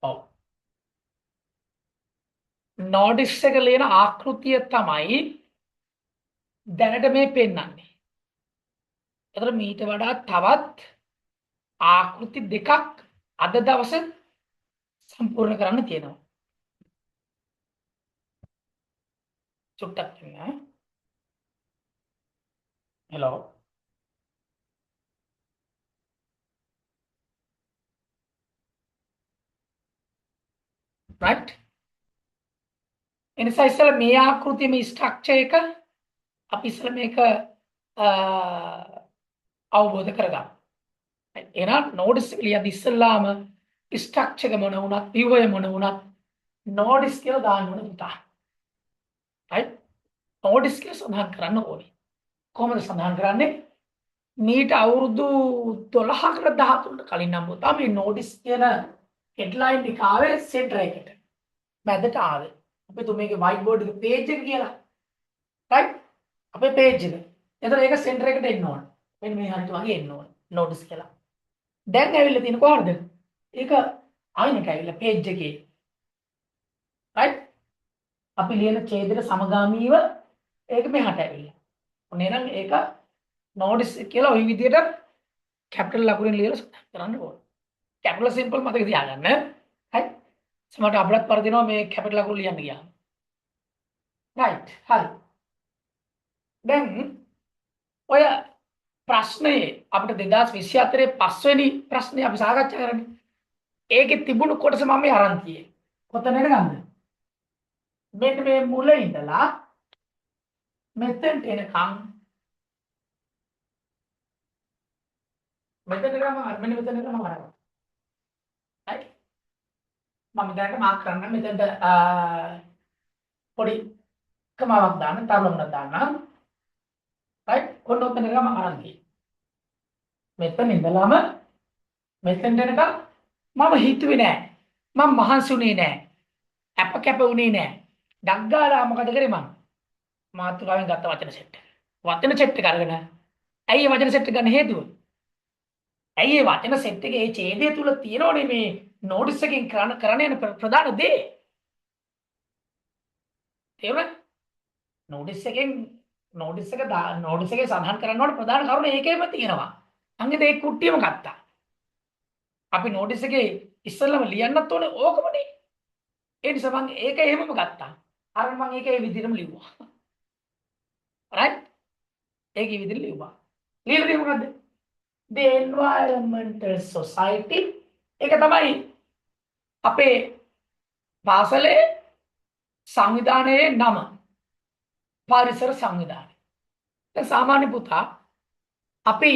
ඔව්. නෝඩිස් එක ලියන ආකෘතිය තමයි දැනට මේ පෙන්වන්නේ. එතකොට මීට වඩා තවත් ආකෘති දෙකක් අද දවසේ සම්පූර්ණ කරන්න තියෙනවා. චුට්ටක් ඉන්න. හෙලෝ. රයිට්. එනිසා ඉස්සෙල්ලා මේ ආකෘතිය මේ ස්ට්‍රක්චර් එක අපි ඉස්සෙල්ලා මේක අවබෝධ කරගන්න. එහෙනම් නෝඩ්ස් ලියද්දි ඉස්සෙල්ලාම ස්ට්‍රක්චර් එක මොන වුණත් viewer මොන වුණත් නෝඩ්ස් කියලා දාන්න ඕනේ පුතා. right නෝඩ්ස් කියලා සඳහන් කරන්න ඕනේ. කොහොමද සඳහන් කරන්නේ? මීට අවුරුදු 12කට 13කට කලින් නම් පුතා මේ නෝඩ්ස් කියන හෙඩ්ලයින් එක ආවේ සෙන්ටර් එකට. මැදට ආවේ. අපි තුමේගේ වයිට් බෝඩ් එක පේජ් එක කියලා. right අපේ පේජ් එක. එතකොට ඒක සෙන්ටර් එකට එන්න ඕන. මෙන්න මේ හරියට වගේ එන්න ඕන. නෝඩ්ස් කියලා. දැන් ඇවිල්ලා තියෙන කොහොමද? ඒක ආයෙත් ඇවිල්ලා පේජ් එකේ. right අපි ලියන ඡේදයට සමගාමීව ඒක මෙහාට ඇවිල්ලා. ඔන්න එහෙනම් ඒක නෝඩ්ස් කියලා ওই විදිහට කැපිටල් ලකුණෙන් ලියලා සඳහන් කරන්න ඕන. කැපිටල් සිම්පල් මතක තියාගන්න. හරි. සමහරට අපලත් පරදිනවා මේ කැපිටල් ලකුණු ලියන්න ගියාම. right හරි. දැන් ඔය ප්‍රශ්නේ අපිට 2024 පස්වෙනි ප්‍රශ්නේ අපි සාකච්ඡා කරන්නේ. ඒකේ තිබුණු කොටස මම මේ අරන් තියේ. කොතනද ගන්නද? මෙන්න මේ මුල ඉඳලා මෙතෙන්ට එනකම් මෙතනකම මෙන්න මෙතනකම හරනවා. right මම දැනට මාක් කරන්න මෙතෙන්ට පොඩි කමාවක් දාන්න තරලුණක් දාන්න. right ඔන්න ඔතනකම අරන් තියේ. මෙතන ඉඳලාම මෙතෙන්ට එනකම් මම හිතුවේ නෑ. මම මහන්සි උනේ නෑ. අප කැප උනේ නෑ. ඩග්ගාලා මොකද කරේ මම? මාතෘකාවෙන් ගත්ත වචන සෙට් එක. වචන සෙට් එක අරගෙන ඇයි මේ වචන සෙට් එක ගන්න හේතුව? ඇයි මේ වචන සෙට් එකේ මේ ඡේදය තුල තියෙනවනේ මේ නෝඩ්ස් එකෙන් කරන්න යන ප්‍රධාන දේ. තේරුණා? නෝඩ්ස් එකේ සඳහන් කරන්න ඕන ප්‍රධාන කරුණ ඒකේම තියෙනවා. අංගෙද ඒ කුට්ටියම ගත්තා. අපි නෝඩ්ස් එකේ ඉස්සෙල්ලාම ලියන්නත් ඕනේ ඕකමනේ. ඒ නිසා මම ඒක එහෙමම ගත්තා. අර මම ඒක ඒ විදිහටම ලිව්වා. right ඒකේ විදිහට ලිව්වා. ලියලා තියෙන්නේ මොකද්ද? The environmental society ඒක තමයි අපේ පාසලේ සංවිධානයේ නම. පරිසර සංවිධානය. දැන් සාමාන්‍ය පුතා අපි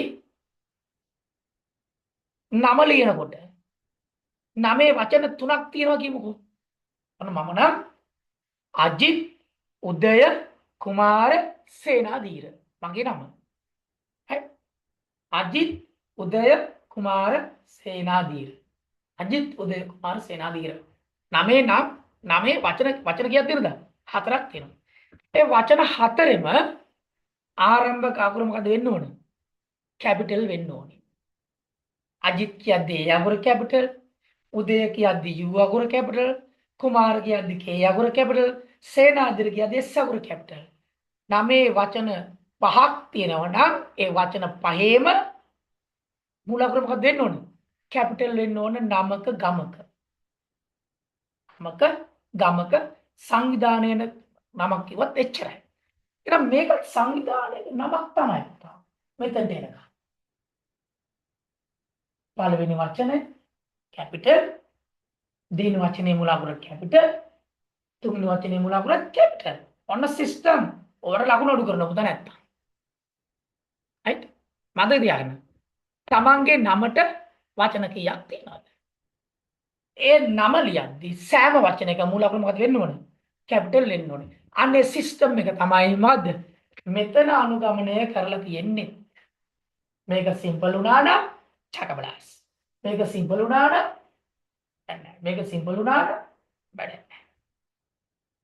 නම ලියනකොට නමේ වචන තුනක් තියෙනවා කියමුකෝ. අන්න මම නම් අජිත් උදය කුමාර සේනාධීර මගේ නම. හරි අජිත් උදය කුමාර සේනාධීර. අජිත් උදය කුමාර සේනාධීර. නමේ වචන කීයක් තියෙනවද? හතරක් තියෙනවා. ඒ වචන හතරෙම ආරම්භක අකුර මොකද වෙන්න ඕන? කැපිටල් වෙන්න ඕනේ. අජිත් කියද්දී ඒ අකුර කැපිටල්, උදය කියද්දී යු අකුර කැපිටල්, කුමාර කියද්දී කේ අකුර කැපිටල්, සේනාධීර කියද්දී එස් අකුර කැපිටල්. නමේ වචන පහක් තියෙනවා නම් ඒ වචන පහේම මූල අකුර මොකද වෙන්න ඕන? කැපිටල් වෙන්න ඕන නමක ගමක. ගමක සංවිධානයේ නමක් කිව්වත් එච්චරයි. එහෙනම් මේක සංවිධානයේ නමක් තමයි. මෙතනට එනකම්. පළවෙනි වචනේ කැපිටල්, දෙවෙනි වචනේ මූල අකුර කැපිටල්, තුන්වෙනි වචනේ මූල අකුර කැපිටල්. ඔන්න සිස්ටම්. ඔයාලා ලකුණු අඩු කරන්න පුතා නැත්තම්. right? මතක තියාගන්න. තමන්ගේ නමට වචන කීයක් තියෙනවද? ඒ නම ලියද්දී සෑම වචනයක මූල අකුර මොකද වෙන්න ඕනේ? කැපිටල් වෙන්න ඕනේ. අන්නේ සිස්ටම් එක තමයි මොකද්ද? මෙතන අනුගමනය කරලා තියෙන්නේ. මේක සිම්පල් වුණා නම් චකබඩාස්. මේක සිම්පල් වුණා නම් මේක සිම්පල් වුණා නම් බඩ.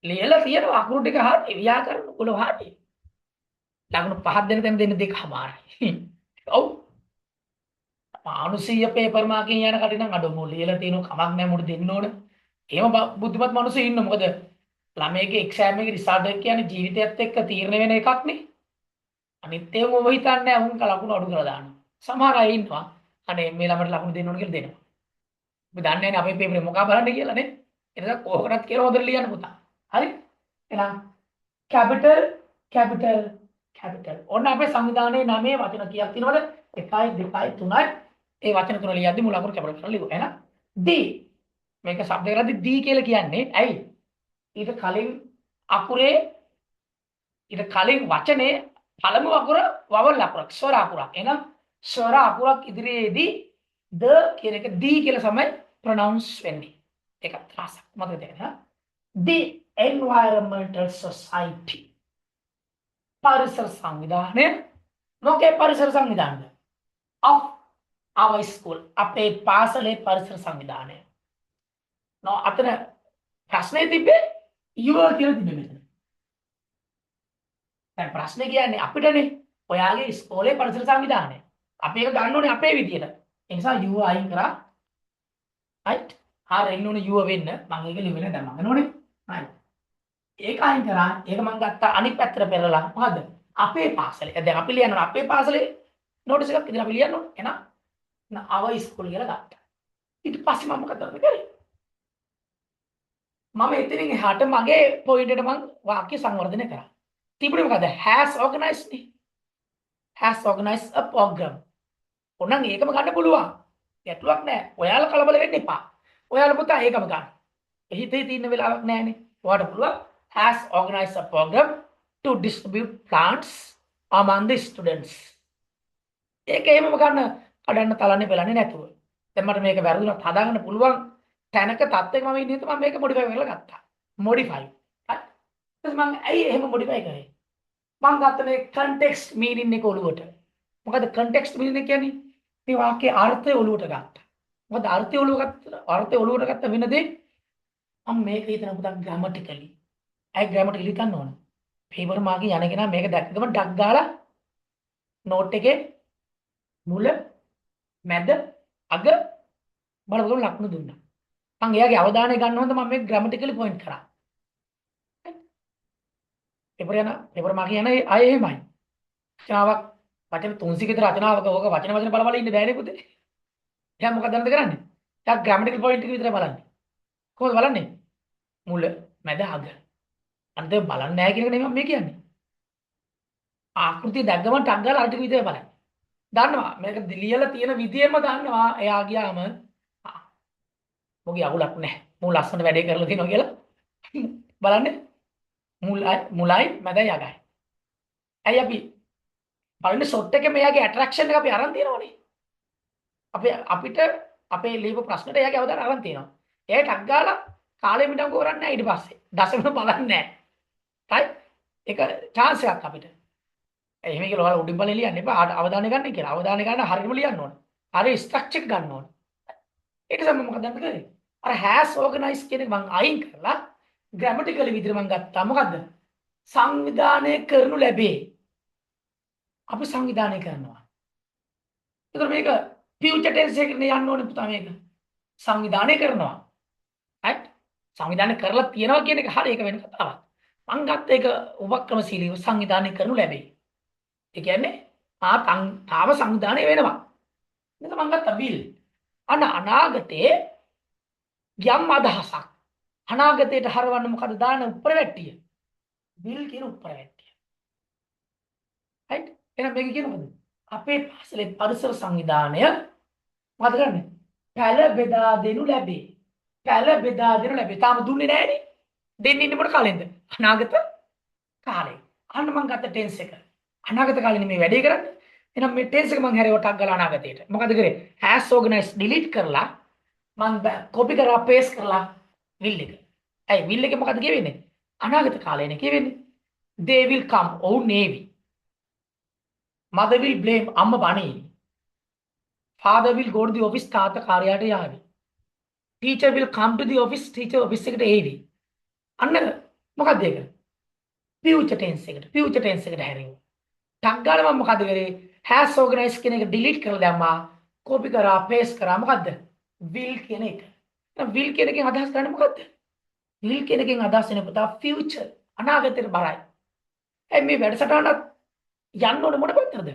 ලියලා තියෙන අකුරු ටික හරිය ව්‍යාකරණ කුල හරිය. ලකුණු පහක් දෙන්න තැන දෙන්න දෙකමාරයි. ඔව්. මානුෂීය පේපර් මාකින් යන කටින් නම් අඩෝ මො ලියලා තියෙන කමක් නැහැ මුට දෙන්න ඕන. එහෙම බුද්ධිමත් මිනිස්සු ඉන්න මොකද ළමයිගේ එක්සෑම් එකේ රිසල්ට් එක කියන්නේ ජීවිතයත් එක්ක තීරණය වෙන එකක් නේ. අනිත් ඒවා ඔබ හිතන්නේ නැහැ උන් ලකුණු අඩු කරලා දානවා. සමහර අය ඉන්නවා අනේ මේ ළමයට ලකුණු දෙන්න ඕන කියලා දෙනවා. ඔබ දන්නේ නැහැ අපේ පේපරේ මොකක් බලන්න කියලා නේ. ඒ නිසා කොහොමවත් කියලා හොඳට ලියන්න පුතා. හරි? එහෙනම් කැපිටල් කැපිටල් කැපිටල්. ඔන්න අපේ සංවිධානයේ නමේ වචන කීයක් තියෙනවද? 1 2 3යි. ඒ වචන තුන ලියද්දි මුල අකුරු කැපිටල් කරලා ලියුවා. එහෙනම් D මේක શબ્ද කරද්දි D කියලා කියන්නේ ඇයි? ඊට කලින් අකුරේ ඊට කලින් වචනේ පළමු අකුර වවල් අකුරක් ස්වර අකුරක්. එහෙනම් ස්වර අකුරක් ඉදිරියේදී ද කියන එක D කියලා තමයි ප්‍රොනවුන්ස් වෙන්නේ. ඒක ත්‍රාසක් මතක තියාගන්න. The environmental society පරිසර සංවිධානය මොකේ පරිසර සංවිධානද? of our school අපේ පාසලේ පරිසර සංවිධානය. නෝ අතන ප්‍රශ්නේ තිබ්බේ your කියලා තිබ්බේ මෙතන. දැන් ප්‍රශ්නේ කියන්නේ අපිටනේ ඔයාගේ ඉස්කෝලේ පරිසර සංවිධානය. අපි ඒක ගන්න ඕනේ අපේ විදියට. ඒ නිසා you අයින් කරා. right? හරිය එන්න ඕනේ you වෙන්න. මම ඒක ලියවෙන්නේ දැන් මම නෝනේ. right. ඒක අයින් කරා. ඒක මම ගත්තා අනිත් පැත්තට පෙරලා. මොකද? අපේ පාසලේ. දැන් අපි ලියනවා අපේ පාසලේ නෝටිස් එකක් ඉතින් අපි ලියන්න ඕනේ. එහෙනම් our school කියලා ගත්තා. ඊට පස්සේ මම මොකද කරේ? මම එතනින් එහාට මගේ පොයින්ට් එකට මම වාක්‍ය සංවර්ධනය කරා. තිබුණේ මොකද? has organized නේ. has organized a program. ඕනනම් ඒකම ගන්න පුළුවන්. ගැටලුවක් නැහැ. ඔයාලා කලබල වෙන්න එපා. ඔයාලා පුතා ඒකම ගන්න. හිතේ තියෙන වෙලාවක් නැහැනේ. ඔයාලට පුළුවන් has organized a program to distribute plants among the students. ඒක එහෙමම ගන්න කඩන්න තලන්නේ බලන්නේ නැතුව. දැන් මට මේක වැරදුනත් හදාගන්න පුළුවන් තැනක තත්ත්වයක මම ඉන්නේ මම මේක මොඩිෆයි කරලා ගත්තා. මොඩිෆයි. හරි. ඊට මම ඇයි එහෙම මොඩිෆයි කරේ? මම ගත්ත මේ context meaning එක ඔළුවට. මොකද context meaning එක කියන්නේ? මේ වාක්‍යයේ අර්ථය ඔළුවට ගත්තා. මොකද අර්ථය ඔළුවට ගත්ත වෙන දේ මම මේක හිතන පුතා grammatically. ඇයි grammatically ගන්න ඕන? paper මාගේ යන කෙනා මේක දැක්කම ඩක් ගාලා note එකේ මුල මැද අග බලපෑම ලකුණු දුන්නා. මම එයාගේ අවධානය ගන්න හොඳ මම මේක grammatically point කරා. පේපර් මාගේ යන අය එහෙමයි. රචනාවක් වචන 300 කට රචනාවක ඕක වචන බල ඉන්න බෑනේ පුතේ. දැන් මොකක්ද දැනද කරන්නේ? දැන් grammatically point එක විතරයි බලන්නේ. කොහොමද බලන්නේ? මුල මැද අග. අන්තිම බලන්නේ නැහැ කියන එක නෙමෙයි මම කියන්නේ. ආකෘතිය දැක්කම ටක් ගාලා අර ටික විතරයි බලන්නේ. දන්නවා මේක ලියලා තියෙන විදියෙම දන්නවා එයා ගියාම මොකද අගුලක් නැහැ. මූ ලස්සන වැඩේ කරලා තියෙනවා කියලා බලන්නේ. මුලයි මැදයි අගයි. ඇයි අපි බලන්නේ ෂොට් එකේ මෙයාගේ ඇට්‍රැක්ෂන් එක අපි අරන් තියෙනවනේ. අපිට අපේ ලියපු ප්‍රශ්නෙට එයාගේ අවධානය අරන් තියෙනවා. එයා ටක් ගාලා කාලෙ මිඩම් කරන්නේ නැහැ ඊට පස්සේ. දසම බලන්නේ නැහැ. right? ඒක chance එකක් අපිට. එහෙම කියලා ඔයාලා උඩින් බලේ ලියන්න එපා. අවධානය ගන්න කියලා. අවධානය ගන්න හරියටම ලියන්න ඕන. හරිය ස්ට්‍රක්චර් එක ගන්න ඕන. ඒක තමයි මොකද දැන් කරේ? අර has organized කියන එක මම අයින් කරලා grammatically විදිහට මම ගත්තා. මොකද්ද? සංවිධානය කරනු ලැබේ. අපි සංවිධානය කරනවා. ඒතර මේක future tense එකකට යන්න ඕනේ පුතා මේක. සංවිධානය කරනවා. right? සංවිධානය කරලා තියනවා කියන එක හරිය ඒක වෙන කතාවක්. මම ගත්ත එක උපක්‍රමශීලීව සංවිධානය කරනු ලැබේ. ඒ කියන්නේ තාම සංවිධානය වෙනවා. එතන මම ගත්ත will. අනාගතයේ යම් අදහසක් අනාගතයට හරවන්න මොකද දාන උප්පරවැට්ටිය will කියන උප්පරවැට්ටිය. right? එහෙනම් මේක කියනවද? අපේ පාසලේ පරිසර සංවිධානය මොකද කරන්නේ? පැල බෙදා දෙනු ලැබේ. පැල බෙදා දෙනු ලැබේ. තාම දුන්නේ නැහැනේ. දෙන්නේ ඉන්නේ මොන කාලෙන්ද? අනාගත කාලේ. අන්න මම ගත්ත ටෙන්ස් එක. අනාගත කාලේ නෙමෙයි වැඩේ කරන්නේ. එහෙනම් මේ ටෙන්ස් එක මම හැරෙව ටක් ගාලා අනාගතයට. මොකද කරේ? has organized delete කරලා මම copy කරලා paste කරලා will එක. ඇයි will එකේ මොකද කියවෙන්නේ? අනාගත කාලේනේ කියවෙන්නේ. they will come ඔව් නේවි. mother will blame අම්මා බණේවි. father will go to the office තාත්තා කාර්යාලයට යාවි. teacher will come to the office teacher office එකට ඒවි. අන්න මොකක්ද ඒක? future tense එකට හැරෙමු. ටක් ගාලා මම මොකද කරේ? has organized කියන එක delete කරලා දැම්මා. කෝපි කරා පේස් කරා මොකද්ද? will කියන එක. දැන් will කියන එකෙන් අදහස් ගන්න මොකද්ද? will කියන එකෙන් අදහස් වෙන පුතා future අනාගතයට බරයි. මේ වැඩසටහනත් යන්න ඕනේ මොන පැත්තටද?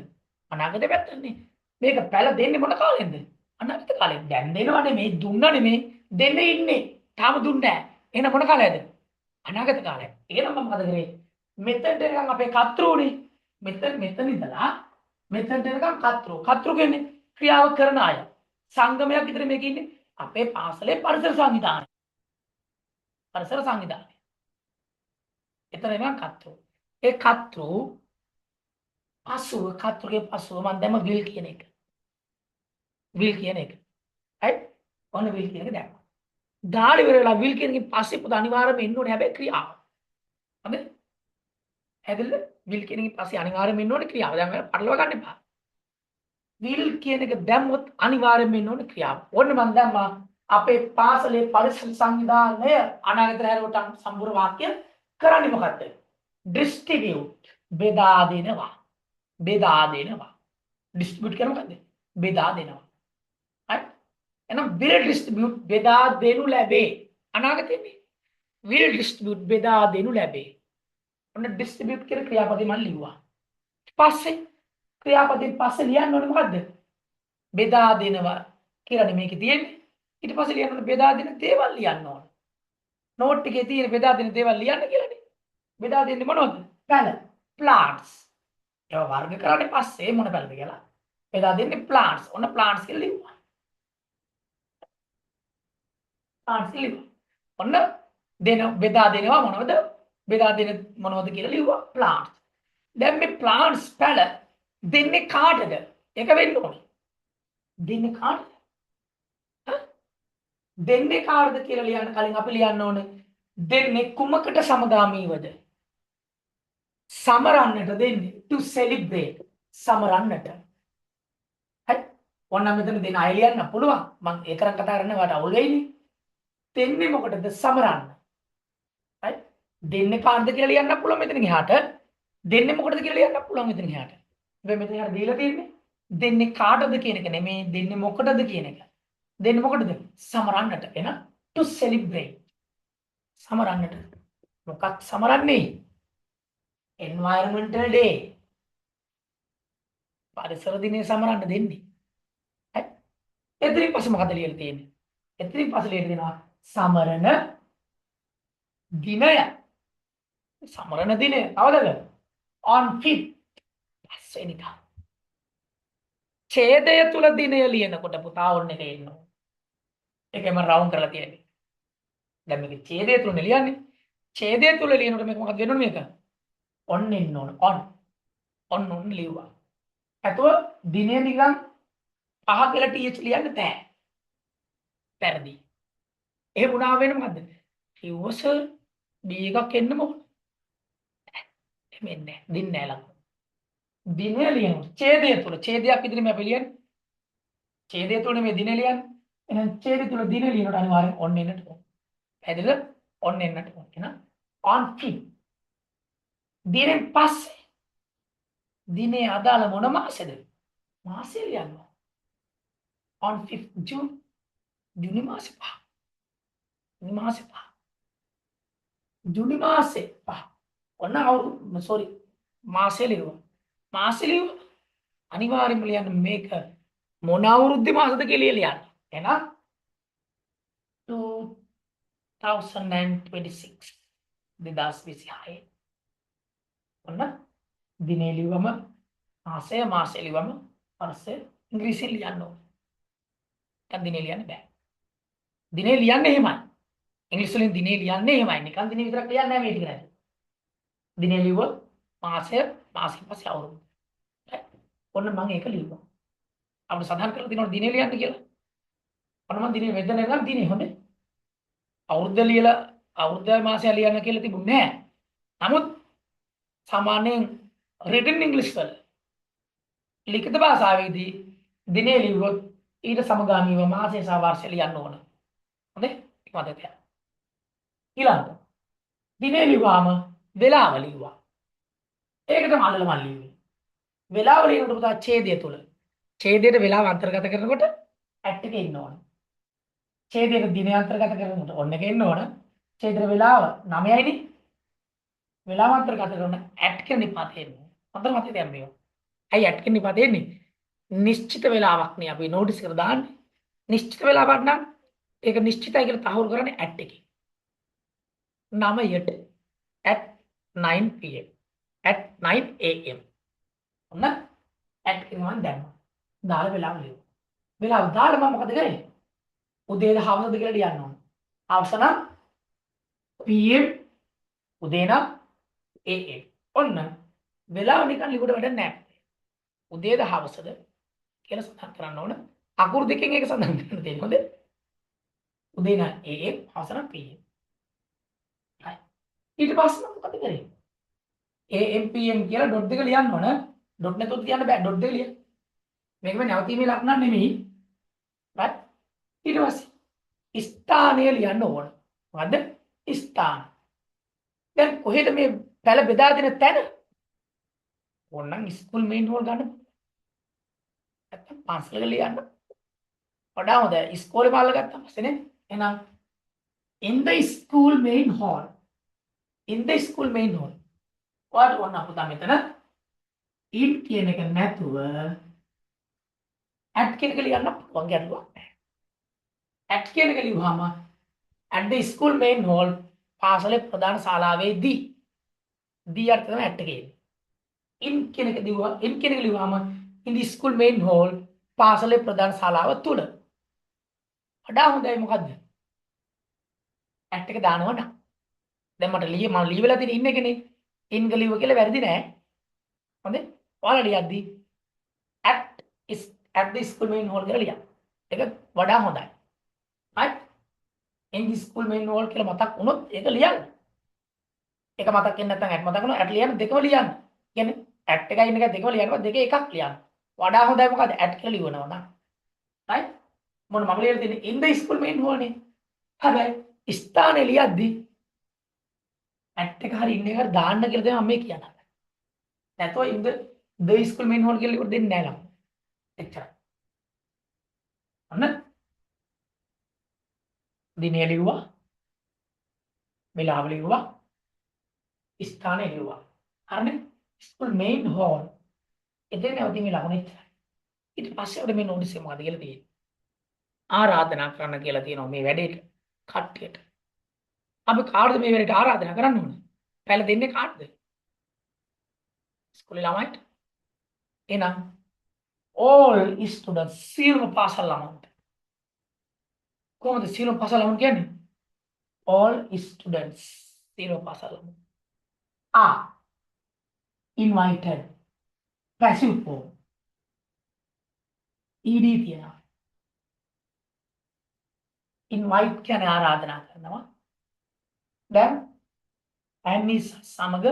අනාගත පැත්තටනේ. මේක පැල දෙන්නේ මොන කාලෙන්ද? අනාගත කාලෙන්. දැන් දෙනවනේ මේ දුන්නනේ මේ දෙන්නේ ඉන්නේ. තාම දුන්නේ නැහැ. එහෙනම් මොන කාලයද? අනාගත කාලය. එහෙනම් මම මොකද කරේ? මෙතනට එනකන් අපේ කතෘනේ. මෙතන ඉඳලා මෙතනට එනකන් කතෘ. කතෘ කියන්නේ ක්‍රියාව කරන අය. සංගමයක් විතර මේක ඉන්නේ. අපේ පාසලේ පරිසර සංවිධානය. පරිසර සංවිධානය. එතන එනකන් කතෘ. ඒ කතෘ පසුව කතෘගේ පසුව මම දැම්ම will කියන එක. will කියන එක. හරි? ඔන්න will කියන එක දැම්මා. දාඩි වෙරලා will කියන එකෙන් පස්සේ පුත අනිවාර්යයෙන්ම එන්න ඕනේ හැබැයි ක්‍රියාව. හරිද? හැදෙල්ල will කියන එකෙන් පස්සේ අනිවාර්යයෙන්ම එන්න ඕනේ ක්‍රියාව. දැන් ඔයාලා පටලවා ගන්න එපා. will කියන එක දැම්මොත් අනිවාර්යයෙන්ම එන්න ඕනේ ක්‍රියාව. ඕන්න මම දැම්මා අපේ පාසලේ පරිසර සංවිධානය අනාගත හැරවට සම්පූර්ණ වාක්‍ය කරන්නේ මොකද්ද? distribute බෙදා දෙනවා. බෙදා දෙනවා. distribute කියන්නේ මොකද්ද? බෙදා දෙනවා. හරි? එහෙනම් will distribute බෙදා දෙනු ලැබේ. අනාගතයේදී will distribute බෙදා දෙනු ලැබේ. ඔන්න distribute කියන ක්‍රියාපදේ මම ලිව්වා. පස්සේ ක්‍රියාපදයෙන් පස්සේ ලියන්න ඕනේ මොකද්ද? බෙදා දෙනවා කියලානේ මේකේ තියෙන්නේ. ඊට පස්සේ ලියන්න ඕනේ බෙදා දෙන දේවල් ලියන්න ඕනේ. නෝට් එකේ තියෙන බෙදා දෙන දේවල් ලියන්න කියලානේ. බෙදා දෙන්නේ මොනවද? පැල, plants. ඒවා වර්ග කරන්නේ පස්සේ මොන පැලද කියලා. බෙදා දෙන්නේ plants. ඔන්න plants කියලා ලිව්වා. plants ලිව්වා. ඔන්න බෙදා දෙනවා මොනවද? බෙදා දෙන මොනවද කියලා ලිව්වා plants. දැන් මේ plants පැල දෙන්නේ කාටද? ඒක වෙන්න ඕනේ. දෙන්නේ කාටද? දෙන්නේ කාටද කියලා ලියන්න කලින් අපි ලියන්න ඕනේ දෙන්නේ කුමකට සමගාමීවද? සමරන්නට දෙන්නේ to celebrate සමරන්නට. හරි? ඕනනම් මෙතන දෙන අය ලියන්න පුළුවන්. මම ඒතරම් කතා කරන්න වට අවුල් වෙයිනේ. දෙන්නේ මොකටද? සමරන්න. හරි? දෙන්නේ කාටද කියලා ලියන්න පුළුවන් මෙතන එහාට. දෙන්නේ මොකටද කියලා ලියන්න පුළුවන් මෙතන එහාට. හැබැයි මෙතන එහාට දීලා තියෙන්නේ දෙන්නේ කාටද කියන එක නෙමෙයි දෙන්නේ මොකටද කියන එක. දෙන්නේ මොකටද? සමරන්නට. එහෙනම් to celebrate. සමරන්නට. මොකක් සමරන්නේ? environmental day. පරිසර දිනේ සමරන්න දෙන්නේ. හරි? එතනින් පස්සේ මොකද ලියලා තියෙන්නේ? එතනින් පස්සේ ලියලා දෙනවා සමරන දිනය. සමරන දිනය. කවදද? on 5th. පස්වෙනිදා. ඡේදය තුල දිනය ලියනකොට පුතා ඕන්න එක එනවා. ඒකම රවුන්ඩ් කරලා තියෙන්නේ. දැන් මේක ඡේදය තුලනේ ලියන්නේ. ඡේදය තුල ලියනකොට මේක මොකක්ද වෙන්න ඕනේ මේක? on එන්න ඕන. on ලියුවා. අතව දිනේ නිකන් පහ කියලා th ලියන්න බෑ. පෙරදි. එහෙම වුණා වෙන මොකද්ද? කිව්ව සර් d එකක් එන්න මොකද? එහෙම එන්නේ නැහැ. දින්නේ නැහැ ලඟ. දිනේ ලියනවා. ඡේදය තුල ඡේදයක් විදිහට මේ අපි ලියන්නේ. ඡේදය තුල මේ දිනේ ලියන්නේ. එහෙනම් ඡේදය තුල දිනේ ලියනට අනිවාර්යෙන් on එන්නට ඕන. හැදෙල on එන්නට ඕන. එහෙනම් on 5 දිනෙන් පස්සේ දිනේ අදාළ මොන මාසෙද? මාසෙ ලියනවා. on 5th June ජුනි මාසෙ පහ. ජුනි මාසෙ පහ. ජුනි මාසෙ පහ. ඔන්න අවුරුදු sorry මාසෙ ලියුවා. මාසෙ ලියුවා. අනිවාර්යයෙන්ම ලියන්න මේක මොන අවුරුද්දේ මාසද කියලා ලියන්න. එහෙනම් 2026 2026 ඔන්න දිනේ ලිව්වම මාසය ලිව්වම පස්සේ ඉංග්‍රීසියෙන් ලියන්න ඕනේ. දැන් දිනේ ලියන්න බෑ. දිනේ ලියන්නේ එහෙමයි. ඉංග්‍රීසි වලින් දිනේ ලියන්නේ එහෙමයි. නිකන් දිනේ විතරක් ලියන්නේ නැහැ මේ ටික නේද? දිනේ ලිව්වොත් මාසයෙන් පස්සේ අවුරුදු. ඔන්න මම ඒක ලිව්වා. අපිට සඳහන් කරලා තියෙනවා දිනේ ලියන්න කියලා. ඔන්න මම දිනේ වෙද්ද නේද දිනේ හොඳේ. අවුරුද්ද ලියලා අවුරුද්දයි මාසය ලියන්න කියලා තිබුණේ නැහැ. නමුත් සාමාන්‍යයෙන් written English වල ලිඛිත භාෂාවේදී දිනේ ලිව්වොත් ඊට සමගාමීව මාසය සහ වර්ෂය ලියන්න ඕන. හොඳේ? ඒක මතක තියාගන්න. ඊළඟට දිනේ ලිව්වාම වෙලාව ලිව්වා. ඒකට අල්ලලා මම ලිව්වේ. වෙලාව ලියනකොට පුතා ඡේදය තුල. ඡේදයට වෙලාව අන්තර්ගත කරනකොට ඇට් එකේ ඉන්න ඕන. ඡේදයට දිනය අන්තර්ගත කරනකොට ඔන්න එකේ ඉන්න ඕන. ඡේදයට වෙලාව 9යිනේ. වෙලාව අන්තර්ගත කරන ඇට් කියන නිපාතේ එන්නේ. හොඳට මතක තියාගන්න මේක. ඇයි ඇට් කියන නිපාතේ එන්නේ? නිශ්චිත වෙලාවක් නේ අපි නෝටිස් කරලා දාන්නේ. නිශ්චිත වෙලාවක් නම් ඒක නිශ්චිතයි කියලා තහවුරු කරන්නේ ඇට් එකේ. 9ට at 9 pm at 9 am ඔන්න at කියනවා දැම්මා. දාලා වෙලාව ලියුවා. වෙලාව දාලා මම මොකද කරේ? උදේද හවසද කියලා ලියන්න ඕන. හවස නම් pm උදේ නම් am. ඔන්න වෙලාව නිකන් ලියුවට වැඩක් නැහැ. උදේද හවසද කියලා සඳහන් කරන්න ඕන. අකුරු දෙකෙන් ඒක සඳහන් කරන්න තියෙනවා. හොඳේ. උදේ නම් am හවස නම් pm. හරි. ඊට පස්සේ මම මොකද කරේ? am pm කියලා ඩොට් දෙක ලියන්න ඕන. ඩොට් නැතුව තියන්න බෑ. ඩොට් දෙක ලියන්න. මේක මේ නැවතීමේ ලකුණක් නෙමෙයි. right? ඊට පස්සේ ස්ථානය ලියන්න ඕන. මොකද්ද? ස්ථාන. දැන් කොහෙද මේ පැල බෙදා දෙන තැන? ඕනනම් ස්කූල් මේන් හෝල් ගන්න. නැත්තම් පන්සලක ලියන්න. වඩා හොඳයි. ඉස්කෝලේ පාල ගත්තා පස්සේ නේ. එහෙනම් in the school main hall. In the school main hall. ඔයාලට ඕන අපුතා මෙතන in කියන එක නැතුව at කියන එක ලියන්න පුළුවන් ගැටලුවක් නැහැ. at කියන එක ලියුවාම at the school main hall පාසලේ ප්‍රධාන ශාලාවේදී දී අර්ථ තමයි at එකේ. in කියන එක ලියුවාම in the school main hall පාසලේ ප්‍රධාන ශාලාව තුල. වඩා හොඳයි මොකද්ද? at එක දානවා නම්. දැන් මම ලියවලා තියෙන in එකනේ. in ගලියුව කියලා වැරදි නෑ. හොඳේ. ඔයාලා ලියද්දී at the school main hall කියලා ලියන්න. ඒක වඩා හොඳයි. right? in the school main hall කියලා මතක් වුණොත් ඒක ලියන්න. ඒක මතක් වෙන්නේ නැත්නම් at මතක් වුණා at ලියන්න දෙකම ලියන්න. කියන්නේ at එකයි in එකයි දෙකම ලියනවා දෙකේ එකක් ලියන්න. වඩා හොඳයි මොකද at කියලා ලියවනවා නම්. right? මොන මම ලියලා තියෙන්නේ in the school main hall නේ. හැබැයි ස්ථානේ ලියද්දී at එක හරි in එක හරි දාන්න කියලා තමයි මම මේ කියන්නේ. නැතෝ in the school main hall කියලා ලියුවට දෙන්නේ නැහැ ළම. එච්චරයි. අන්න දිනේ ලියුවා. වෙලාව ලියුවා. ස්ථානේ ලියුවා. හරිනේ? ස්කූල් මේන් හෝල්. එතන නැවතින් මේ ලකුණ ඉච්චරයි. ඊට පස්සේ අපිට මේ නෝටිස් එක මොකද කියලා තියෙන්නේ. ආරාධනා කරන්න කියලා තියෙනවා මේ වැඩේට කට්ටියට. අපි කාටද මේ වැඩේට ආරාධනා කරන්න ඕනේ? පැල දෙන්නේ කාටද? ඉස්කෝලේ ළමයිට. එහෙනම් all students සියලුම පාසල් ළමයින්ට. කොහොමද සියලුම පාසල් ළමයින් කියන්නේ? all students සියලුම පාසල් ළමයින් are invited passive form ed තියෙනවා. invite කියන්නේ ආරාධනා කරනවා. දැන් ඇනිස් සමග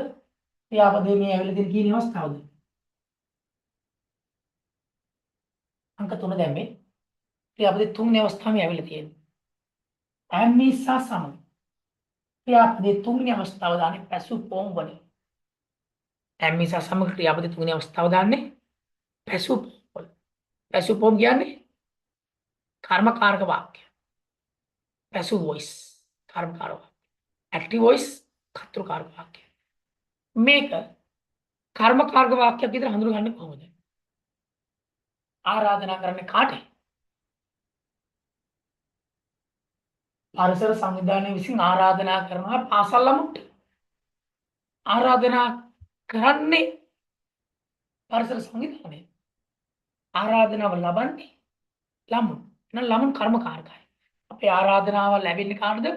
ක්‍රියාපදයේ මේ ඇවිල්ලා තියෙන කීන අවස්ථාවද? අංක 3 දැම්මේ. ක්‍රියාපදයේ තුන්වෙනි අවස්ථාවේ ඇවිල්ලා තියෙන්නේ. ඇනිස් සමග ක්‍රියාපදයේ තුන්වෙනි අවස්ථාව දාන්නේ passive form වලින්. ඇනිස් සමග ක්‍රියාපදයේ තුන්වෙනි අවස්ථාව දාන්නේ passive form. passive form කියන්නේ කර්මකාරක වාක්‍ය. passive voice කර්මකාරක වාක්‍ය. active voice කර්තෘකාරක වාක්‍ය. මේක කර්මකාරක වාක්‍යයක් විතර හඳුනගන්නේ කොහොමද? ආරාධනා කරන්නේ කාටද? පරිසර සංවිධානය විසින් ආරාධනා කරනවා පාසල් ළමුන්ට. ආරාධනා කරන්නේ පරිසර සංවිධානය. ආරාධනාව ලබන්නේ ළමුන්. එහෙනම් ළමුන් කර්මකාරකයි. අපේ ආරාධනාව ලැබෙන්නේ කාටද?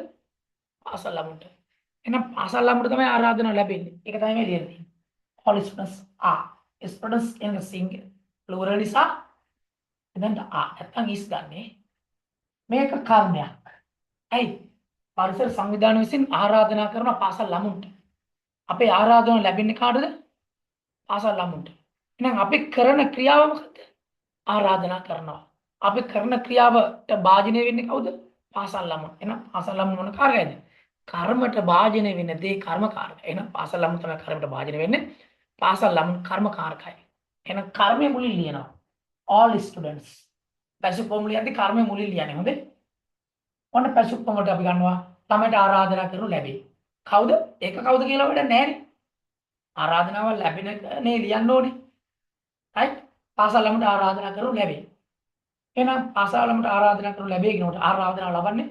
පාසල් ළමුන්ට. එහෙනම් පාසල් ළමුන්ට තමයි ආරාධනාව ලැබෙන්නේ. ඒක තමයි මේ ලියන්නේ. all students are. students කියන single plural නිසා එතනට නැත්තම් is ගන්නෙ. මේක කර්මයක්. ඇයි? පරිසර සංවිධානය විසින් ආරාධනා කරන පාසල් ළමුන්ට. අපේ ආරාධනාව ලැබෙන්නේ කාටද? පාසල් ළමුන්ට. එහෙනම් අපි කරන ක්‍රියාව මොකද්ද? ආරාධනා කරනවා. අපි කරන ක්‍රියාවට භාජනය වෙන්නේ කවුද? පාසල් ළමුන්. එහෙනම් පාසල් ළමුන් මොන කාර්යයද? කර්මයට භාජනය වෙන දේ කර්මකාරක. එහෙනම් පාසල් ළමුන් තමයි කර්මයට භාජනය වෙන්නේ. පාසල් ළමුන් කර්මකාරකයි. එහෙනම් කර්මය මුලින් ලියනවා. all students. passive form ලියද්දී කර්මය මුලින් ලියන්නේ හොඳේ. ඔන්න passive form වලට අපි ගන්නවා ළමයට ආරාධනා කරනු ලැබේ. කවුද? ඒක කවුද කියලා වැඩක් නැහැ නේ. ආරාධනාව ලැබෙන නේ ලියන්න ඕනේ. right? පාසල් ළමයට ආරාධනා කරනු ලැබේ. එහෙනම් පාසල් ළමයට ආරාධනා කරනු ලැබේ කියනකොට ආරාධනාව ලබන්නේ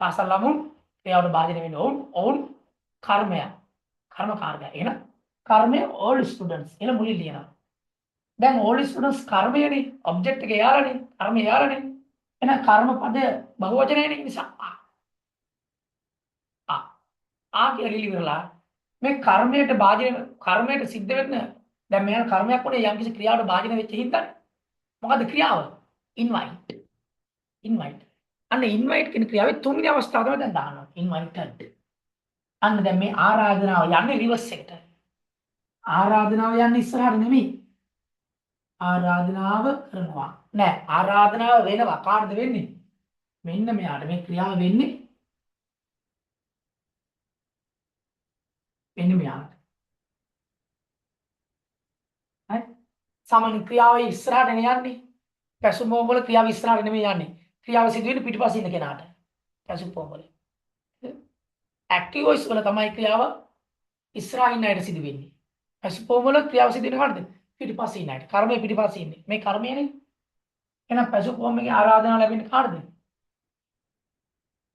පාසල් ළමුන් ක්‍රියාවට භාජනය වෙන්නේ ඔවුන් කර්මය. කර්ම කාර්යය. එහෙනම් කර්මය all students කියලා මුලින් ලියනවා. දැන් all students කර්මයනේ ඔබ්ජෙක්ට් එක යාරනේ කර්මය යාරනේ. එහෙනම් කර්ම පද බහුවචනයනේ නිසා කියලා ඉවරලා මේ කර්මයට සිද්ධ වෙන්න දැන් මෙයා කර්මයක් වුණේ යම්කිසි ක්‍රියාවට භාජනය වෙච්ච හින්දානේ. මොකද්ද ක්‍රියාව? invite. අන්න invite කියන ක්‍රියාවේ තුන්වෙනි අවස්ථාව තමයි දැන් දානවා. invited. අන්න දැන් මේ ආරාධනාව යන්නේ රිවර්ස් එකට. ආරාධනාව යන්නේ ඉස්සරහට නෙමෙයි. ආරාධනාව කරනවා. නෑ ආරාධනාව වෙනවා. කාටද වෙන්නේ? මෙන්න මෙයාට මේ ක්‍රියාව වෙන්නේ මෙන්න මෙයාට. හරි? සාමාන්‍ය ක්‍රියාවේ ඉස්සරහට යන්නේ. passive form වල ක්‍රියාව ඉස්සරහට නෙමෙයි යන්නේ. ක්‍රියාව සිදු වෙන්නේ පිටිපස්සේ ඉන්න කෙනාට. passive form වල. active voice වල තමයි ක්‍රියාව ඉස්සරහින් අයට සිදු වෙන්නේ. passive form වල ක්‍රියාව සිදු වෙන්නේ කාටද? පිටිපස්සේ ඉන්න අයට. කර්මය පිටිපස්සේ ඉන්නේ. මේ කර්මයනේ. එහෙනම් passive form එකේ ආරාධනාව ලැබෙන්නේ කාටද?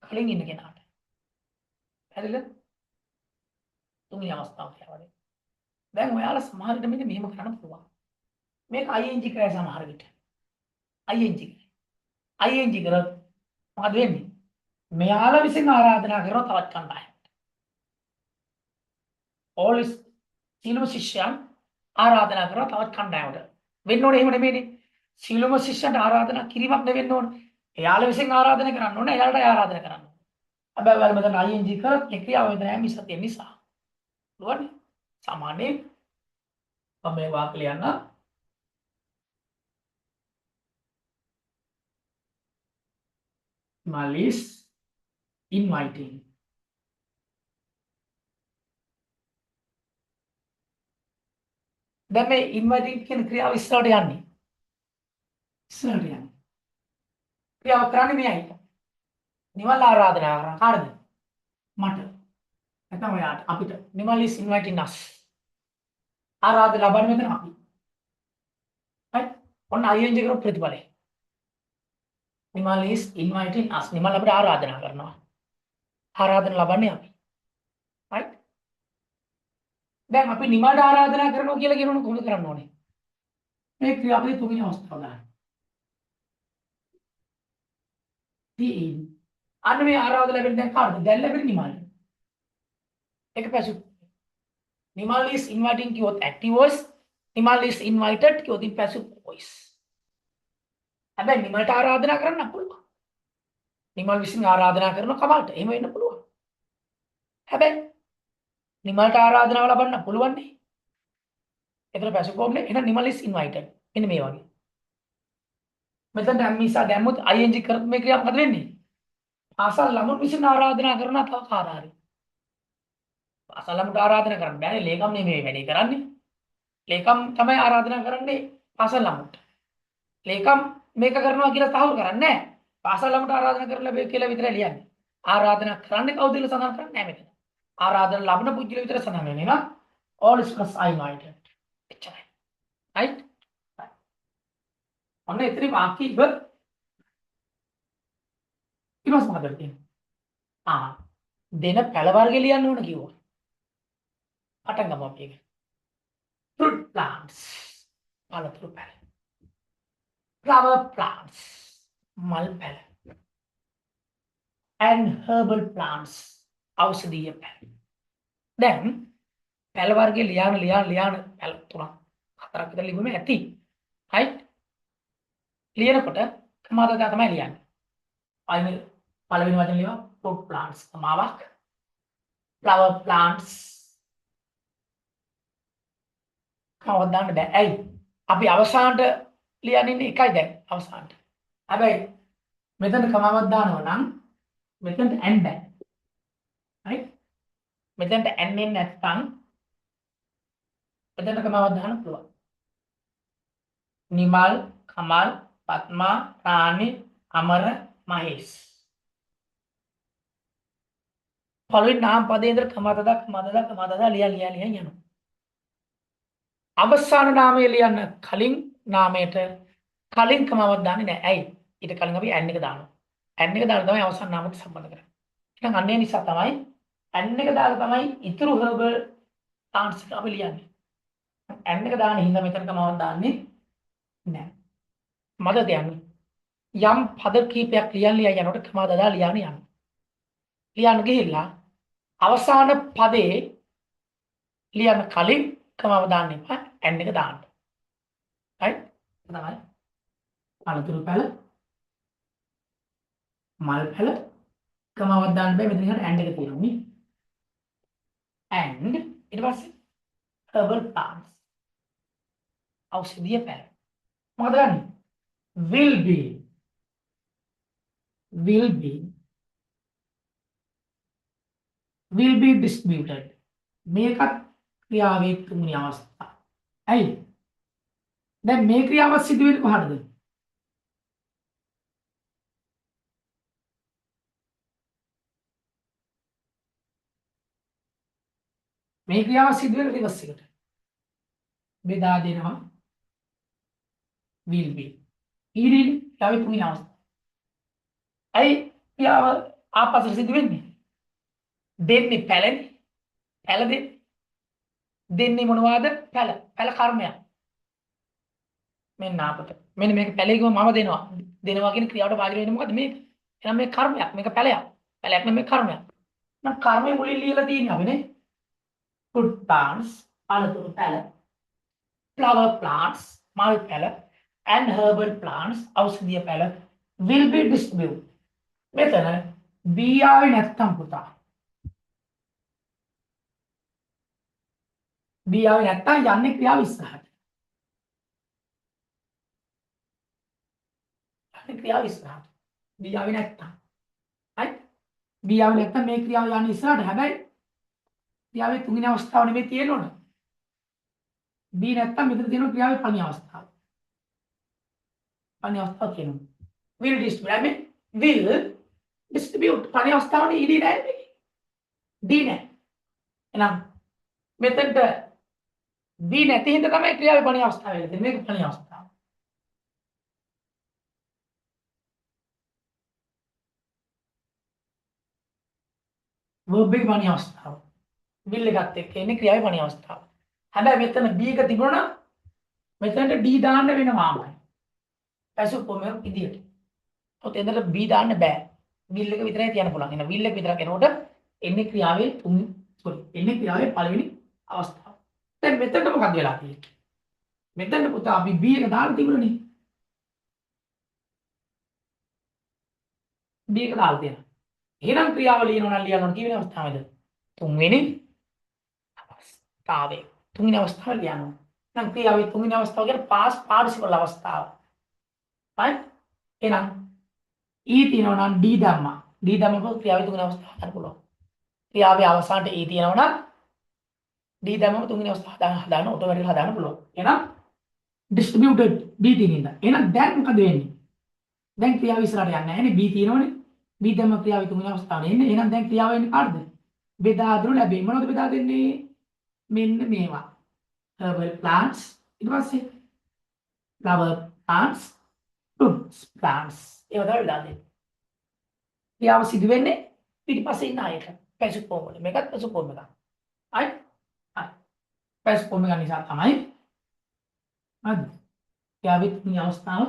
කලින් ඉන්න කෙනාට. හරිද? තුන්වෙනි අවස්ථාව කියවනේ. දැන් ඔයාලා සමහර විට මෙහෙම කරන්න පුළුවන්. මේක ing කරලා සමහර විට. ing කරොත් මොකද වෙන්නේ? මෙයාලා විසින් ආරාධනා කරනවා තවත් කණ්ඩායමකට. all සීලම ශිෂ්‍යයන් ආරාධනා කරනවා තවත් කණ්ඩායමකට. වෙන්න ඕනේ එහෙම නෙමෙයිනේ. සීලම ශිෂ්‍යයන්ට ආරාධනා කිරීමක් නෙවෙන්න ඕනේ. එයාලා විසින් ආරාධනා කරන්න ඕනේ. එයාලට ආරාධනා කරන්න ඕනේ. හැබැයි ඔයාලා මෙතන ing කරත් ඒ ක්‍රියාව වෙන්නේ මිසත් ඒ නිසා. පුළුවන්. සාමාන්‍යයෙන් මම මේ වාක්‍ය ලියන්න. Malis inviting. දැන් මේ inviting කියන ක්‍රියාව ඉස්සරහට යන්නේ. ක්‍රියාව කරන්නේ මෙයයි. නිවල් ආරාධනා කරන කාටද? මට. නැත්නම් ඔයාට අපිට. නිවල් is inviting us. ආරාධන ලබන්නේ මෙතන අපි. හරි? ඔන්න ing කරපු ප්‍රතිඵලය. Nimal is inviting us. Nimal අපිට ආරාධනා කරනවා. ආරාධන ලබන්නේ අපි. right? දැන් අපි නිමල්ට ආරාධනා කරනවා කියලා කියනොත් කොහොමද කරන්න ඕනේ? මේ ක්‍රියාපදයේ තුන්වෙනි අවස්ථාව ගන්න. in. අන්න මේ ආරාධන ලැබෙන්නේ දැන් කාටද? දැන් ලැබෙන්නේ නිමල්ට. ඒක passive. Nimal is inviting කියොත් active voice. Nimal is invited කියොත් passive voice. හැබැයි නිමල්ට ආරාධනා කරන්න පුළුවන්. නිමල් විසින් ආරාධනා කරන කමල්ට එහෙම වෙන්න පුළුවන්. හැබැයි නිමල්ට ආරාධනාව ලබන්න පුළුවන් නේ. ඒතර passive form නේ. එහෙනම් නිමල් is invited. මෙන්න මේ වගේ. මෙතන අම්මිසා දැම්මොත් ing කරත් මේ ක්‍රියාව මොකද වෙන්නේ? පාසල් ළමුන් විසින් ආරාධනා කරන තව කාර්යය. පාසල් ළමුන්ට ආරාධනා කරන්න බෑනේ. ලේකම් නේ මේ වැඩේ කරන්නේ. ලේකම් තමයි ආරාධනා කරන්නේ පාසල් ළමුන්ට. ලේකම් මේක කරනවා කියලා තහවුරු කරන්නේ නැහැ. පාසල් ළමට ආරාධනා කරලා ලැබෙයි කියලා විතරයි ලියන්නේ. ආරාධනා කරන්නේ කවුද කියලා සඳහන් කරන්නේ නැහැ මෙතන. ආරාධන ලබන පුද්ගලයා විතර සඳහන් වෙන්නේ නේද? all students are invited. එච්චරයි. right? ඔන්න එතන වාක්‍ය ඉවර. ඊළඟ මොකද තියෙන්නේ? දෙන පැල වර්ගය ලියන්න ඕන කිව්වා. පටන් ගමු අපි ඒක. fruit plants. පළතුරු පැල. flower plants, mal පැල, and herbal plants, ඖෂධීය පැල. දැන් පැල වර්ගයේ ලියන පැල තුනක් හතරක් විතර ලිව්වම ඇති. right? ලියනකොට කමාදා තමයි ලියන්නේ. අයින පළවෙනි වචන ලියවා fruit plants සමාවක්, flower plants කවදාවත් දාන්න බෑ. ඇයි? අපි අවසානට ලියන්නේ එකයි දැන් අවසානට. හැබැයි මෙතන කමාවක් දානවා නම් මෙතනට n බෑ. right? මෙතනට n එන්නේ නැත්නම් මෙතන කමාවක් දාන්න පුළුවන්. නිමල්, කමල්, පත්මා, රාණි, අමර, මහේෂ්. පළවෙනි නාම පදේ ඉඳලා කමදදා ලියා යනවා. අවසාන නාමය ලියන්න කලින් නාමයට කලින් කමාවක් දාන්නේ නැහැ. ඇයි? ඊට කලින් අපි n එක දානවා. n එක දාලා තමයි අවසාන නාමයට සම්බන්ධ කරන්නේ. එහෙනම් අන්න ඒ නිසා තමයි n එක දාලා තමයි ඉතුරු herbal plants අපි ලියන්නේ. n එක දාන හින්දා මෙතන කමාවක් දාන්නේ නැහැ. මතකද යන්නේ? යම් පද කීපයක් ලියන්න යනකොට කමාදදා ලියන්න යනවා. ලියන්න ගිහිල්ලා අවසාන පදේ ලියන්න කලින් කමාව දාන්න එපා. n එක දාන්න. right? තමයි අලතුරු පැල මල් පැල කමාවක් දාන්න බෑ මෙතන ඉහට and එක තියෙනවා නේ. and ඊට පස්සේ herbal plants ඖෂධීය පැල. මොකද ගන්නේ? will be distributed. මේකත් ක්‍රියාවේ තුන්වෙනි අවස්ථාව. ඇයි? දැන් මේ ක්‍රියාව සිදු වෙන්නේ කොහටද? මේ ක්‍රියාව සිදු වෙන රිවර්ස් එකට. බෙදා දෙනවා will be. ඊරින් ක්‍රියාවේ තුන්වෙනි අවස්ථාව. ඇයි ක්‍රියාව ආපස්සට සිදු වෙන්නේ? දෙන්නේ පැලනේ. පැල දෙන්නේ මොනවද? පැල කර්මයක්. මෙන්න අපට මෙන්න මේක පැලේ ගම මම දෙනවා කියන ක්‍රියාවට වාදිර වෙන්නේ මොකද්ද මේක? එහෙනම් මේක කර්මයක්. මේක පැලයක්. පැලයක් නෙමෙයි කර්මයක්. නම් කර්මයේ මුලින් ලියලා තියෙන්නේ අපි නේ. fruit plants, අලතුරු පැල, flower plants, මල් පැල, and herbal plants, ඖෂධීය පැල will be distributed. මෙතන B ආවේ නැත්තම් පුතා. B ආවේ නැත්තම් යන්නේ ක්‍රියාව ඉස්සරහට. ක්‍රියාව ඉස්සරහට. B ආවේ නැත්තම්. right? B ආවේ නැත්තම් මේ ක්‍රියාව යන්නේ ඉස්සරහට. හැබැයි ක්‍රියාවේ තුන්වෙනි අවස්ථාව නෙමෙයි තියෙනවනේ. B නැත්තම් මෙතන තියෙන ක්‍රියාවේ පළවෙනි අවස්ථාව. පළවෙනි අවස්ථාව කියනවා. will distribute. I mean will distribute. පළවෙනි අවස්ථාවනේ ED නැහැ. D නැහැ. එහෙනම් මෙතනට B නැති හින්දා තමයි ක්‍රියාවේ පළවෙනි අවස්ථාව වෙන්නේ. මේක පළවෙනි අවස්ථාව. verb එක පළවෙනි අවස්ථාව. will එකත් එක්ක එන්නේ ක්‍රියාවේ පළවෙනි අවස්ථාව. හැබැයි මෙතන B එක තිබුණා නම් මෙතනට D දාන්න වෙනවාමයි. පැසු කොමර විදියට. ඔතන එතනට B දාන්න බෑ. will එක විතරයි තියන්න පුළුවන්. එහෙනම් will එක විතරක් එනකොට එන්නේ ක්‍රියාවේ එන්නේ ක්‍රියාවේ පළවෙනි අවස්ථාව. දැන් මෙතනට මොකක්ද වෙලා තියෙන්නේ? මෙතන පුතා අපි B එක දාලා තිබුණනේ. B එක දාලා තියෙනවා. එහෙනම් ක්‍රියාව ලියනවා නම් ලියනවා කීවෙනි අවස්ථාවේද? තුන්වෙනි අවස්ථාවේ. තුන්වෙනි අවස්ථාව ලියනවා. නම් ක්‍රියාවේ තුන්වෙනි අවස්ථාව කියන්නේ past participle අවස්ථාව. right? එහෙනම් E තියෙනවා නම් D ධම්මා. D ධම්මක ක්‍රියාවේ තුන්වෙනි අවස්ථාව හදන්න පුළුවන්. ක්‍රියාවේ අවසානයේ E තියෙනවා නම් D ධම්මක තුන්වෙනි අවස්ථාව හදාන්න ඔටෝමැටිකලි හදාන්න පුළුවන්. එහෙනම් distributed B තියෙනින්ද. එහෙනම් දැන් මොකද වෙන්නේ? දැන් ක්‍රියාව ඉස්සරහට යන්නේ නැහැ නේ. B තියෙනවනේ. B ධම්ම ක්‍රියාවේ තුන්වෙනි අවස්ථාවේ එන්නේ. එහෙනම් දැන් ක්‍රියාව එන්නේ කාටද? බෙදා අඳුර ලැබෙයි. මොනවද බෙදා දෙන්නේ? මෙන්න මේවා. herbal plants ඊට පස්සේ flower plants, fruits plants. ඒවා තමයි බෙදා දෙන්නේ. ක්‍රියාව සිදු වෙන්නේ පිටිපස්සේ ඉන්න අයට. පැසු ෆෝම් වල. මේකත් පැසු ෆෝම් එකක්. right? හරි. පැසු ෆෝම් එක නිසා තමයි හරි. ක්‍රියාවේ තුන්වෙනි අවස්ථාව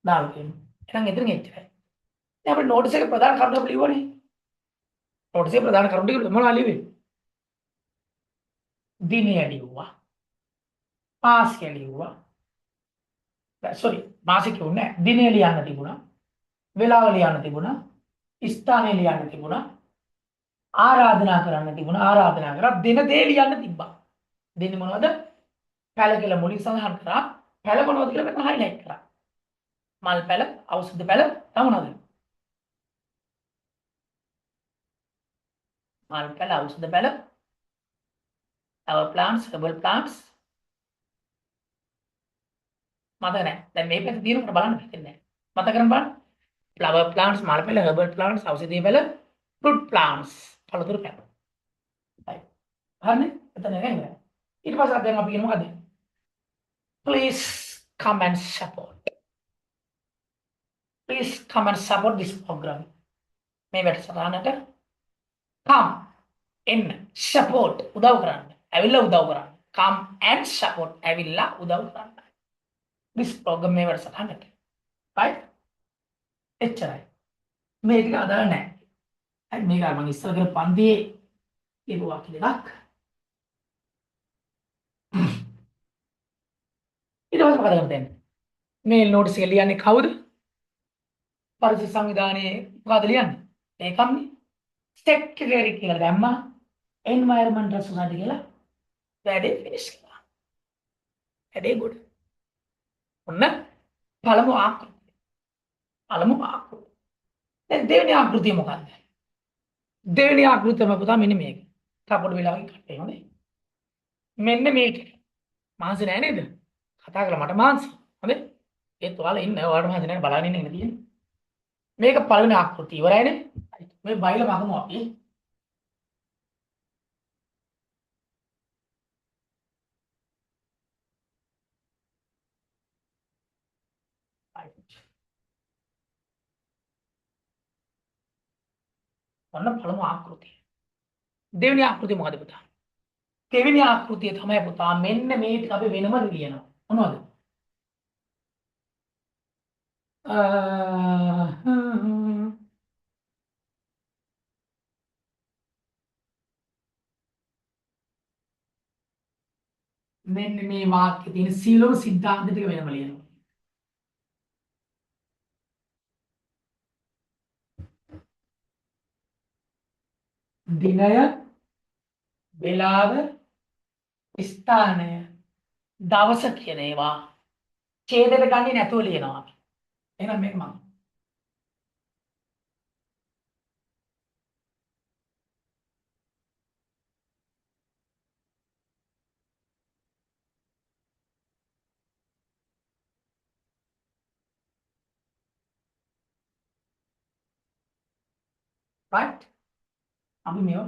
දාලා තියෙනවා. එහෙනම් එතන එච්චරයි. දැන් අපේ නෝටිස් එකේ ප්‍රධාන කරුණු අපි ලියුවනේ. නෝටිස් එකේ ප්‍රධාන කරුණු ටික මොනවද ලියුවේ? දිනය ලියුවා. මාසික ලියුවා. sorry මාසික උන්නේ දිනය ලියන්න තිබුණා. වෙලාව ලියන්න තිබුණා. ස්ථානය ලියන්න තිබුණා. ආරාධනා කරන්න තිබුණා. ආරාධනා කරා දෙන දේ ලියන්න තිබ්බා. දෙන්නේ මොනවද? පැල කියලා මුලින් සඳහන් කරා. පැල මොනවද කියලා මම highlight කරා. මල් පැල, ඖෂධ පැල තමුණද? මල් පැල, ඖෂධ පැල, flower plants, herbal plants, මතක නැහැ. දැන් මේ පැත්තේ තියෙනකොට බලන්න හිතෙන්නේ නැහැ. මතක කරන් බලන්න. flower plants, මාළපැල, herbal plants, ඖෂධීය පැල, fruit plants. පළතුරු පැල. right. හරිනේ? එතන නේද? ඊට පස්සේ දැන් අපි කියන මොකද? Please come and support. Please come and support this program. මේ වැඩසටහනට come එන්න support උදව් කරන්න. ඇවිල්ලා උදව් කරන්න. come and support ඇවිල්ලා උදව් කරන්න. this program මේ වැඩසටහනට. right? එච්චරයි. මේක අදාළ නැහැ. හරි මේක මම ඉස්සර කරපු පන්තියේ කියපු වාක්‍ය දෙකක්. ඊට පස්සේ මොකද කරන්නේ? මේ නෝටිස් එක ලියන්නේ කවුද? පරිසර සංවිධානයේ මොකද ලියන්නේ? ඒකම්නේ. සෙක්‍රටරි කියලා දැම්මා. එන්වයරන්මන්ටල් සොසයිටි කියලා වැඩේ ෆිනිෂ් කළා. වැඩේ ගොඩ. ඔන්න පළමු ආකෘතිය. පළමු ආකෘතිය. දැන් දෙවෙනි ආකෘතිය මොකක්ද? දෙවෙනි ආකෘතියම පුතා මෙන්න මේක. තපොඩ වෙලාවකින් කට්ටේ හොඳේ. මෙන්න මේක. මාංශ නෑ නේද? කතා කරලා මට මාංශ. හොඳේ. ඒත් ඔයාලා ඉන්න ඔයාලට මාංශ නෑ බලන්න ඉන්න ඉන්න තියෙන්නේ. මේක පළවෙනි ආකෘතිය ඉවරයිනේ. මේ බයිල මගමු අපි. ඔන්න පළමු ආකෘතිය. දෙවෙනි ආකෘතිය මොකද පුතා? දෙවෙනි ආකෘතිය තමයි පුතා මෙන්න මේ ටික අපි වෙනම ලියනවා. මොනවද? මෙන්න මේ වාක්‍යයේ තියෙන සීලම සිද්ධාන්ත ටික වෙනම ලියනවා. දිනය, වේලාව, ස්ථානය, දවස කියන ඒවා ඡේදයට ගන්නේ නැතුව ලියනවා. එහෙනම් මේක මම right අපි මේව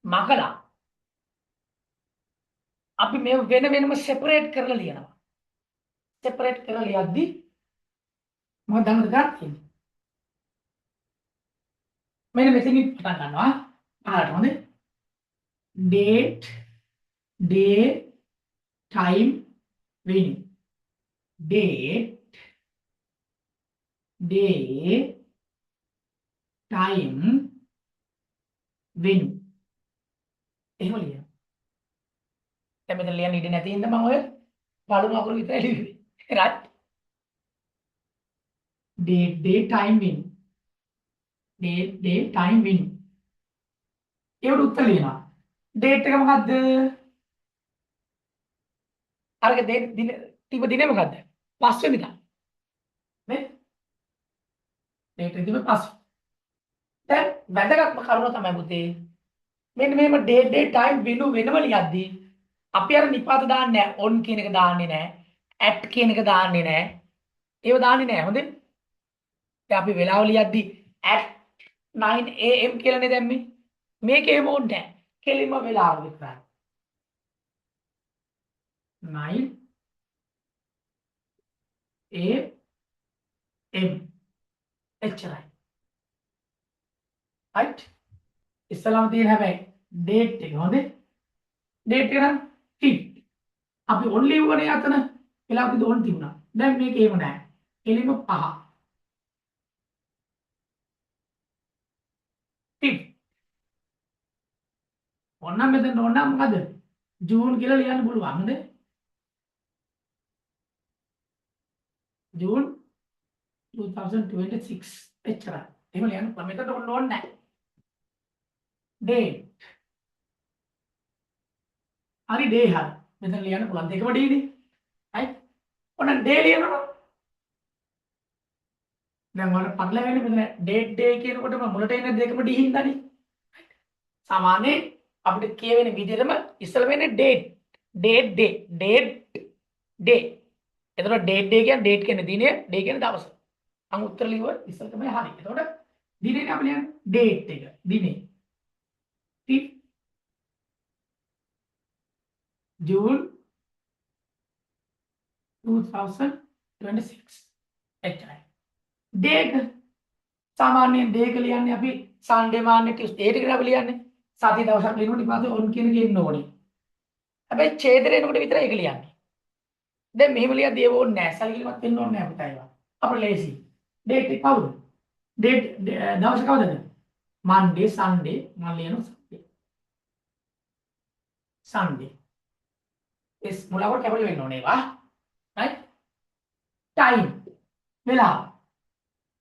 මකලා අපි මේව වෙන වෙනම separate කරලා ලියනවා. separate කරලා ලියද්දි මොකද දන්නවද ගන්නේ? මෙන්න මෙතනින් පටන් ගන්නවා. අහකට හොඳේ. date, day, time, venue. date, day, time, venue. එහෙම ලියනවා. දැන් මෙතන ලියන්න ඉඩ නැති හින්දා මම ඔය පළමු අකුරු විතරයි ලියුවේ. right? date, day, time, venue. date, day, time, venue. ඒකට උත්තර ලියනවා. date එක මොකද්ද? අරක දින තිබ දිනේ මොකද්ද? 5 වෙනිදා. නේ? date එක තිබ්බ 5. දැන් වැදගත්ම කරුණ තමයි පුතේ. මෙන්න මේම day time venue වෙනම ලියද්දී අපි අර නිපාත දාන්නේ නැහැ. on කියන එක දාන්නේ නැහැ. at කියන එක දාන්නේ නැහැ. ඒව දාන්නේ නැහැ. හොඳේ? දැන් අපි වෙලාව ලියද්දී at 9 am කියලානේ දැම්මේ. මේකේ එහෙම ඕනේ නැහැ. කෙලින්ම වෙලාව විතරයි. 9 am එච්චරයි. right? ඉස්සලාම තියෙන හැබැයි date එක හොඳේ? date එක නම් 5. අපි on ලියුවනේ අතන වෙලාව කිව්ව on තිබුණා. දැන් මේක එහෙම නැහැ. කෙලින්ම 5. 5. ඕනනම් මෙතන ඕනනම් මොකද? ජූන් කියලා ලියන්න පුළුවන් නේද? ජූන් 2026 එච්චරයි. එහෙම ලියන්න පුළුවන්. මෙතන ඕන නැහැ. date. හරි day හරි. මෙතන ලියන්න පුළුවන්. දෙකම d නේ. right? ඕන day ලියනවා. දැන් වල පටලැවෙන්නේ මෙතන day කියනකොටම මුලට එන්නේ දෙකම d හින්දානේ. සාමාන්‍යයෙන් අපිට කියවෙන විදිහටම ඉස්සල වෙන්නේ date day එතකොට date කියන්නේ දිනය, day කියන්නේ දවස. අන් උත්තර ලියුව ඉස්සර තමයි හරි. එතකොට දිනේ අපි ලියන්නේ date එක. දිනේ. June 2026. එච්චරයි. day එක සාමාන්‍යයෙන් day එක ලියන්නේ අපි Sunday මාන්නේ Tuesday එක අපි ලියන්නේ. සති දවසක් ලියනකොට ඊපස්සේ on කියන එක එන්න ඕනේ. හැබැයි ඡේදය එනකොට විතරයි ඒක ලියන්නේ. දැන් මෙහෙම ලියද්දී ඒව ඕනේ නැහැ. සැලකිලිමත් වෙන්න ඕනේ නැහැ අපිට ඒවා. අපිට ලේසි. date එක කවුද? date දවස කවදද? Monday, Sunday මම ලියනවා Sunday. Sunday. is මුලවට කැපිටල් වෙන්න ඕනේ ඒවා. right? time වෙලාව.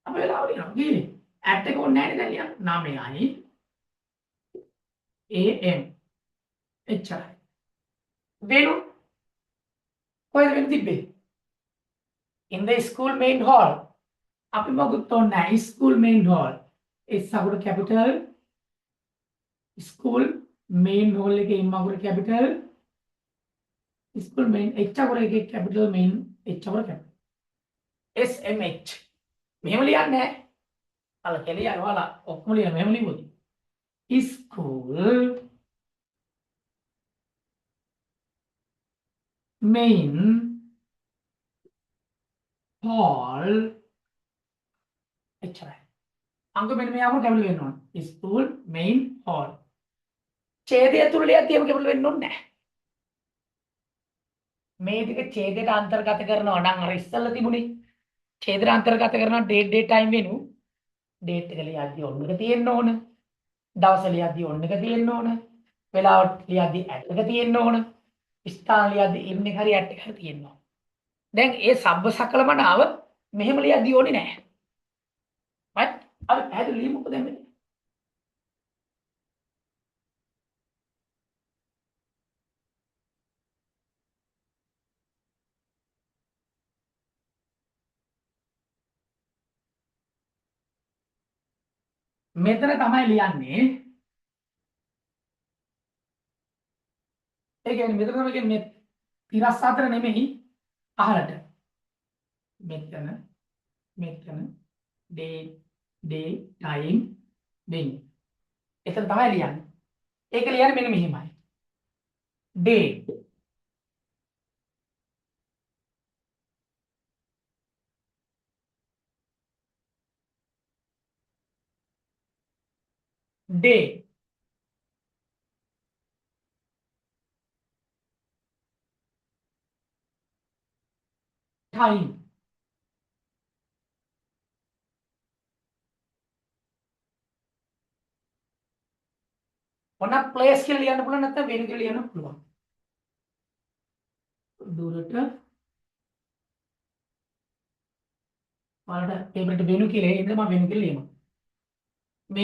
අපි වෙලාව ලියනවා. කීනේ? at එක ඕනේ නැහැ නේද දැන් ලියන්න. 9යි am. එච්චරයි. වෙනු කොහෙද වෙනු තිබ්බේ? in the school main hall. අපි මොකුත් ඕනේ නැහැ. school main hall. S අකුර capital school main hall එකේ m අකුර capital school main h අකුර එකේ capital main h අකුර capital SMH මෙහෙම ලියන්නේ නැහැ. අල කෙලිය ඔයාලා ඔක්කොම ලියන මෙහෙම ලියුවොත් school main hall එච්චරයි. අංක මෙන්න මේ අකුර කැපිටල් වෙන්න ඕන. school main hall. ඡේදය තුල ලියද්දී එහෙම කැපිටල් වෙන්න ඕනේ නැහැ. මේ ටික ඡේදයට අන්තර්ගත කරනවා නම් අර ඉස්සල්ලා තිබුණේ ඡේදයට අන්තර්ගත කරනවා date time වෙනු date එක ලියද්දී ඔන්න එක තියෙන්න ඕන. දවස ලියද්දී ඔන්න එක තියෙන්න ඕන. වෙලාව ලියද්දී at එක තියෙන්න ඕන. ස්ථාන ලියද්දී in එක හරි at එක හරි තියෙන්න ඕන. දැන් ඒ සබ්බ සකලමනාව මෙහෙම ලියද්දී ඕනේ නැහැ. right? අපි පැහැදිලි ලියමුකෝ දැන් මෙන්න. මෙතන තමයි ලියන්නේ. ඒ කියන්නේ මෙතන තමයි කියන්නේ 34 නෙමෙයි අහලට. මෙතන day time day. එතන තමයි ලියන්නේ. ඒක ලියන්නේ මෙන්න මෙහෙමයි. day day time ඔන්න place කියලා ලියන්න පුළුවන් නැත්නම් වෙන කියලා ලියන්න පුළුවන්. දුරට ඔයාලට ටේබල් එකට වෙනු කියලා එන්නේ මම වෙනු කියලා ලියනවා.